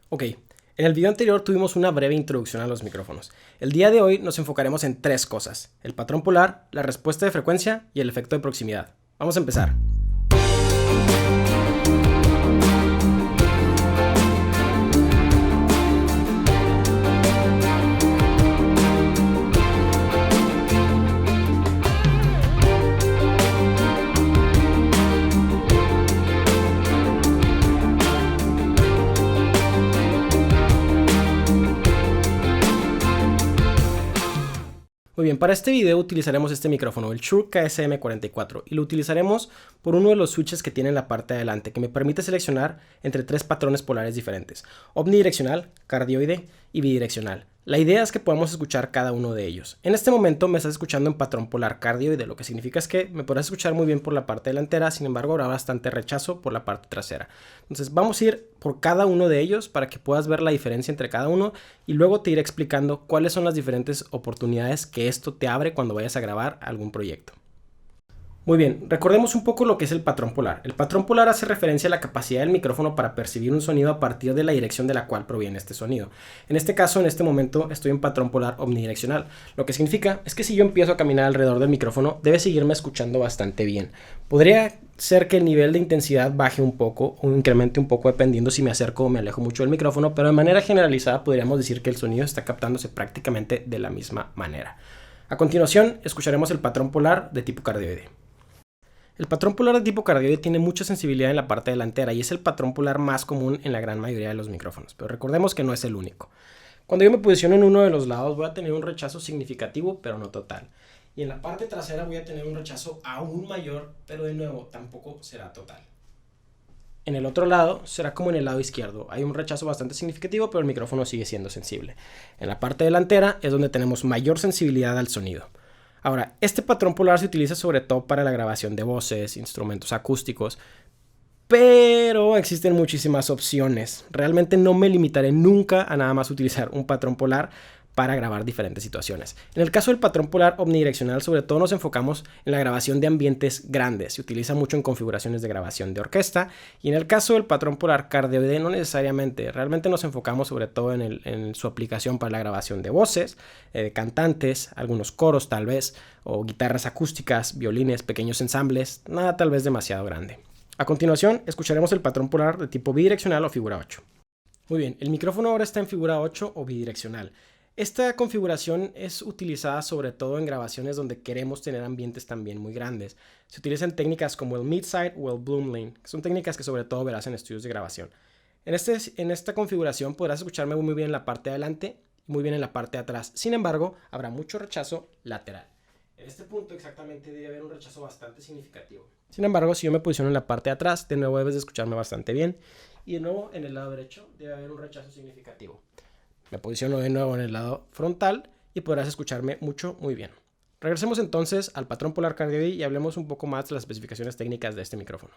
Ok, en el video anterior tuvimos una breve introducción a los micrófonos. El día de hoy nos enfocaremos en tres cosas: el patrón polar, la respuesta de frecuencia y el efecto de proximidad. Vamos a empezar. Muy bien, para este video utilizaremos este micrófono, el Shure KSM44, y lo utilizaremos por uno de los switches que tiene en la parte de adelante, que me permite seleccionar entre tres patrones polares diferentes: omnidireccional, cardioide y bidireccional. La idea es que podamos escuchar cada uno de ellos. En este momento me estás escuchando en patrón polar cardioide, lo que significa es que me podrás escuchar muy bien por la parte delantera, sin embargo habrá bastante rechazo por la parte trasera. Entonces vamos a ir por cada uno de ellos para que puedas ver la diferencia entre cada uno y luego te iré explicando cuáles son las diferentes oportunidades que esto te abre cuando vayas a grabar algún proyecto. Muy bien, recordemos un poco lo que es el patrón polar. El patrón polar hace referencia a la capacidad del micrófono para percibir un sonido a partir de la dirección de la cual proviene este sonido. En este caso, en este momento, estoy en patrón polar omnidireccional. Lo que significa es que si yo empiezo a caminar alrededor del micrófono, debe seguirme escuchando bastante bien. Podría ser que el nivel de intensidad baje un poco o incremente un poco dependiendo si me acerco o me alejo mucho del micrófono, pero de manera generalizada podríamos decir que el sonido está captándose prácticamente de la misma manera. A continuación, escucharemos el patrón polar de tipo cardioide. El patrón polar de tipo cardioide tiene mucha sensibilidad en la parte delantera y es el patrón polar más común en la gran mayoría de los micrófonos, pero recordemos que no es el único. Cuando yo me posiciono en uno de los lados voy a tener un rechazo significativo, pero no total. Y en la parte trasera voy a tener un rechazo aún mayor, pero de nuevo tampoco será total. En el otro lado será como en el lado izquierdo, hay un rechazo bastante significativo, pero el micrófono sigue siendo sensible. En la parte delantera es donde tenemos mayor sensibilidad al sonido. Ahora, este patrón polar se utiliza sobre todo para la grabación de voces, instrumentos acústicos, pero existen muchísimas opciones. Realmente no me limitaré nunca a nada más utilizar un patrón polar para grabar diferentes situaciones. En el caso del patrón polar omnidireccional, sobre todo nos enfocamos en la grabación de ambientes grandes. Se utiliza mucho en configuraciones de grabación de orquesta. Y en el caso del patrón polar cardioide, no necesariamente. Realmente nos enfocamos sobre todo en su aplicación para la grabación de voces, cantantes, algunos coros tal vez, o guitarras acústicas, violines, pequeños ensambles. Nada tal vez demasiado grande. A continuación, escucharemos el patrón polar de tipo bidireccional o figura 8. Muy bien, el micrófono ahora está en figura 8 o bidireccional. Esta configuración es utilizada sobre todo en grabaciones donde queremos tener ambientes también muy grandes. Se utilizan técnicas como el midside o el bloom lane, que son técnicas que sobre todo verás en estudios de grabación. En esta configuración podrás escucharme muy bien en la parte de adelante y muy bien en la parte de atrás. Sin embargo, habrá mucho rechazo lateral. En este punto exactamente debe haber un rechazo bastante significativo. Sin embargo, si yo me posiciono en la parte de atrás, de nuevo debes de escucharme bastante bien. Y de nuevo en el lado derecho debe haber un rechazo significativo. Me posiciono de nuevo en el lado frontal y podrás escucharme muy bien. Regresemos entonces al patrón polar cardioide y hablemos un poco más de las especificaciones técnicas de este micrófono.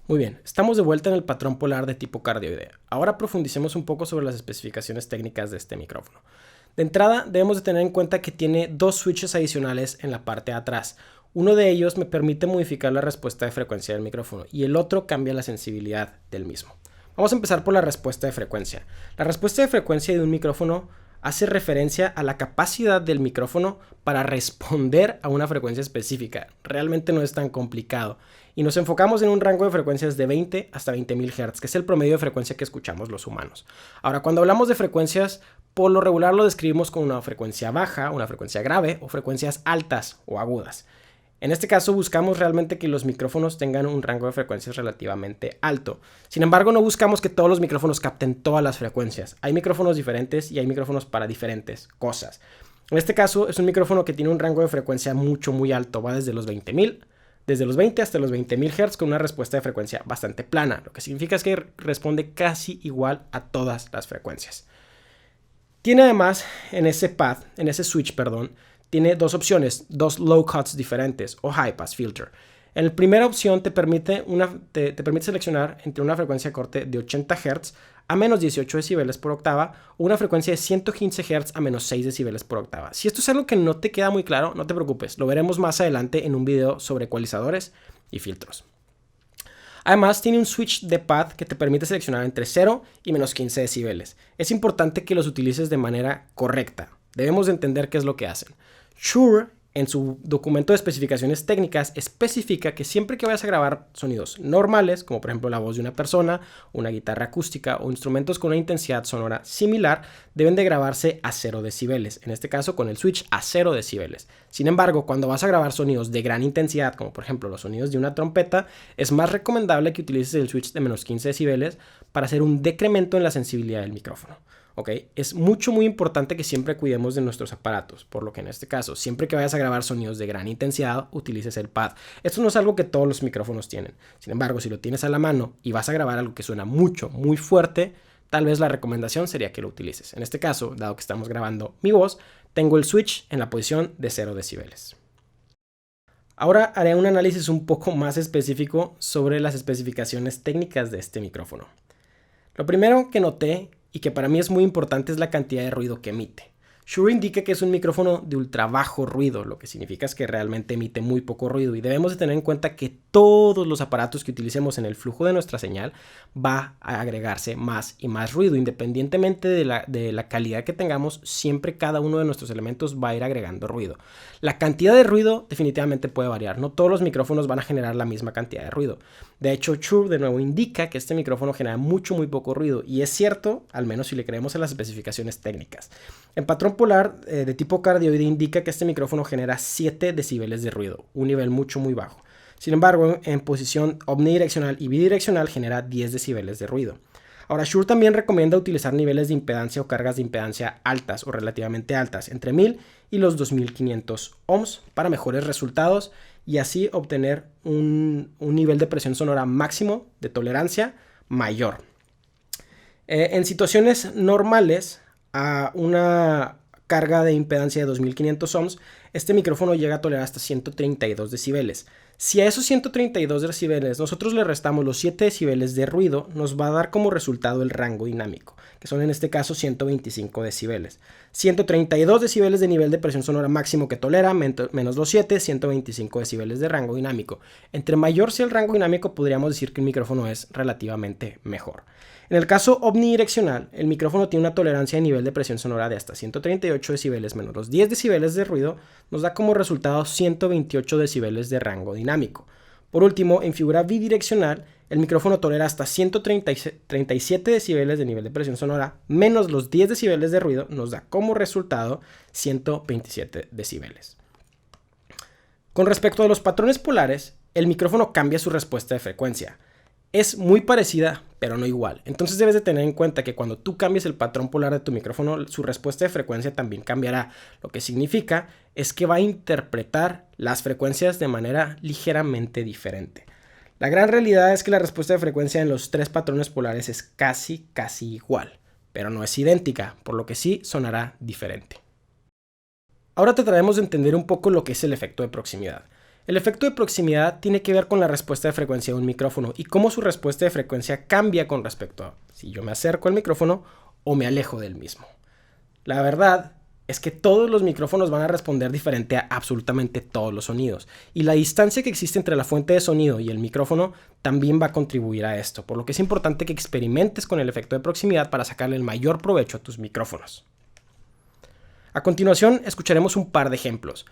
Muy bien, estamos de vuelta en el patrón polar de tipo cardioide. Ahora profundicemos un poco sobre las especificaciones técnicas de este micrófono. De entrada, debemos de tener en cuenta que tiene dos switches adicionales en la parte de atrás. Uno de ellos me permite modificar la respuesta de frecuencia del micrófono y el otro cambia la sensibilidad del mismo. Vamos a empezar por la respuesta de frecuencia. La respuesta de frecuencia de un micrófono hace referencia a la capacidad del micrófono para responder a una frecuencia específica. Realmente no es tan complicado. Y nos enfocamos en un rango de frecuencias de 20 hasta 20.000 Hz, que es el promedio de frecuencia que escuchamos los humanos. Ahora, cuando hablamos de frecuencias, por lo regular lo describimos como una frecuencia baja, una frecuencia grave o frecuencias altas o agudas. En este caso buscamos realmente que los micrófonos tengan un rango de frecuencias relativamente alto. Sin embargo, no buscamos que todos los micrófonos capten todas las frecuencias. Hay micrófonos diferentes y hay micrófonos para diferentes cosas. En este caso es un micrófono que tiene un rango de frecuencia muy alto. Va desde los 20.000, desde los 20 hasta los 20.000 Hz con una respuesta de frecuencia bastante plana. Lo que significa es que responde casi igual a todas las frecuencias. Tiene además en ese switch, tiene dos opciones, dos low cuts diferentes o high pass filter. En la primera opción te permite seleccionar entre una frecuencia de corte de 80 Hz a menos 18 decibeles por octava o una frecuencia de 115 Hz a menos 6 decibeles por octava. Si esto es algo que no te queda muy claro, no te preocupes, lo veremos más adelante en un video sobre ecualizadores y filtros. Además, tiene un switch de pad que te permite seleccionar entre 0 y menos 15 decibeles. Es importante que los utilices de manera correcta. Debemos de entender qué es lo que hacen. Shure, en su documento de especificaciones técnicas, especifica que siempre que vayas a grabar sonidos normales, como por ejemplo la voz de una persona, una guitarra acústica o instrumentos con una intensidad sonora similar, deben de grabarse a 0 decibeles, en este caso con el switch a 0 decibeles. Sin embargo, cuando vas a grabar sonidos de gran intensidad, como por ejemplo los sonidos de una trompeta, es más recomendable que utilices el switch de menos 15 decibeles para hacer un decremento en la sensibilidad del micrófono. ¿Okay? Es muy importante que siempre cuidemos de nuestros aparatos, por lo que en este caso, siempre que vayas a grabar sonidos de gran intensidad, utilices el pad. Esto no es algo que todos los micrófonos tienen. Sin embargo, si lo tienes a la mano y vas a grabar algo que suena muy fuerte, tal vez la recomendación sería que lo utilices. En este caso, dado que estamos grabando mi voz, tengo el switch en la posición de 0 decibeles. Ahora haré un análisis un poco más específico sobre las especificaciones técnicas de este micrófono. Lo primero que noté y que para mí es muy importante es la cantidad de ruido que emite. Shure indica que es un micrófono de ultra bajo ruido, lo que significa es que realmente emite muy poco ruido, y debemos de tener en cuenta que todos los aparatos que utilicemos en el flujo de nuestra señal va a agregarse más y más ruido, independientemente de la calidad que tengamos. Siempre cada uno de nuestros elementos va a ir agregando ruido. La cantidad de ruido definitivamente puede variar, no todos los micrófonos van a generar la misma cantidad de ruido. De hecho, Shure de nuevo indica que este micrófono genera muy poco ruido, y es cierto, al menos si le creemos en las especificaciones técnicas. En patrón polar de tipo cardioide indica que este micrófono genera 7 decibeles de ruido, un nivel muy bajo. Sin embargo, en posición omnidireccional y bidireccional genera 10 decibeles de ruido. Ahora, Shure también recomienda utilizar niveles de impedancia o cargas de impedancia altas o relativamente altas, entre 1000 y los 2500 ohms, para mejores resultados y así obtener un nivel de presión sonora máximo de tolerancia mayor. En situaciones normales, a una carga de impedancia de 2500 ohms, este micrófono llega a tolerar hasta 132 decibeles. Si a esos 132 decibeles nosotros le restamos los 7 decibeles de ruido, nos va a dar como resultado el rango dinámico, que son en este caso 125 decibeles. 132 decibeles de nivel de presión sonora máximo que tolera, menos los 7, 125 decibeles de rango dinámico. Entre mayor sea el rango dinámico, podríamos decir que el micrófono es relativamente mejor. En el caso omnidireccional, el micrófono tiene una tolerancia de nivel de presión sonora de hasta 138 decibeles menos los 10 decibeles de ruido, nos da como resultado 128 decibeles de rango dinámico. Por último, en figura bidireccional, el micrófono tolera hasta 137 decibeles de nivel de presión sonora menos los 10 decibeles de ruido, nos da como resultado 127 decibeles. Con respecto a los patrones polares, el micrófono cambia su respuesta de frecuencia. Es muy parecida, pero no igual. Entonces debes de tener en cuenta que cuando tú cambies el patrón polar de tu micrófono, su respuesta de frecuencia también cambiará. Lo que significa es que va a interpretar las frecuencias de manera ligeramente diferente. La gran realidad es que la respuesta de frecuencia en los 3 patrones polares es casi igual, pero no es idéntica, por lo que sí sonará diferente. Ahora trataremos de entender un poco lo que es el efecto de proximidad. El efecto de proximidad tiene que ver con la respuesta de frecuencia de un micrófono y cómo su respuesta de frecuencia cambia con respecto a si yo me acerco al micrófono o me alejo del mismo. La verdad es que todos los micrófonos van a responder diferente a absolutamente todos los sonidos, y la distancia que existe entre la fuente de sonido y el micrófono también va a contribuir a esto, por lo que es importante que experimentes con el efecto de proximidad para sacarle el mayor provecho a tus micrófonos. A continuación, escucharemos un par de ejemplos.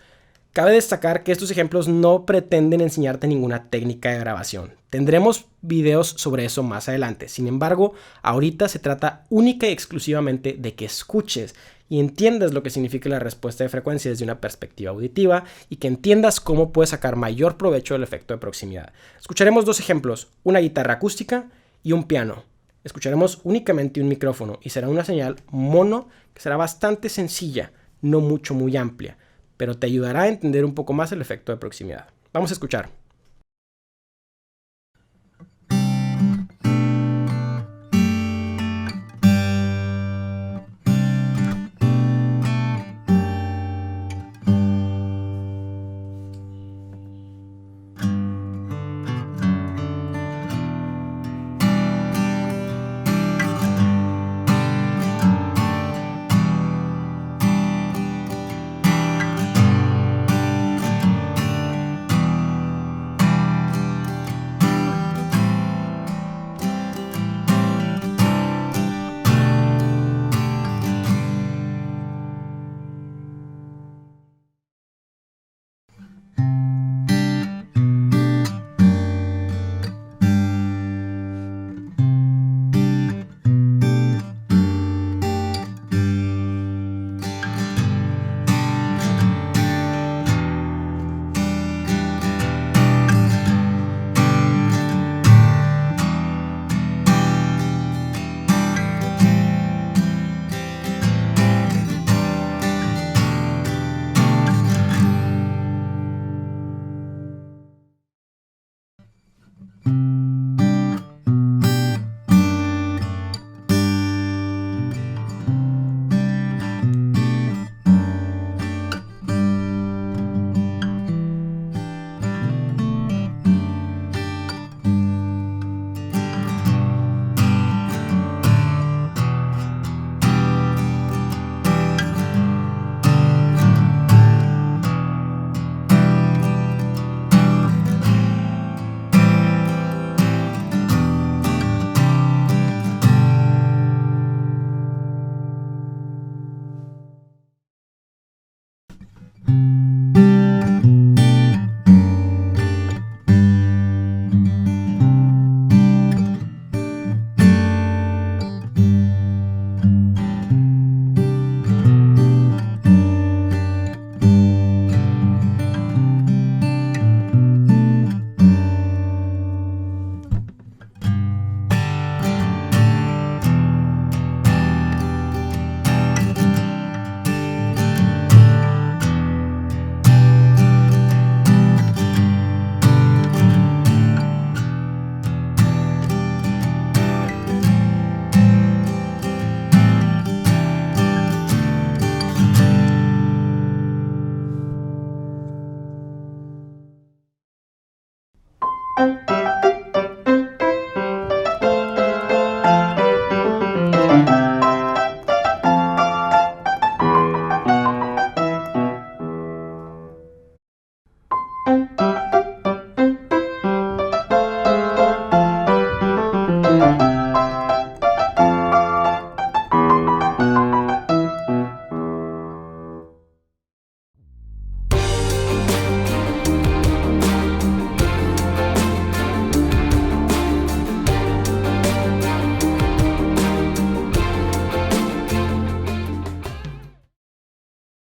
Cabe destacar que estos ejemplos no pretenden enseñarte ninguna técnica de grabación. Tendremos videos sobre eso más adelante. Sin embargo, ahorita se trata única y exclusivamente de que escuches y entiendas lo que significa la respuesta de frecuencia desde una perspectiva auditiva y que entiendas cómo puedes sacar mayor provecho del efecto de proximidad. Escucharemos 2 ejemplos, una guitarra acústica y un piano. Escucharemos únicamente un micrófono y será una señal mono que será bastante sencilla, no muy amplia, pero te ayudará a entender un poco más el efecto de proximidad. Vamos a escuchar.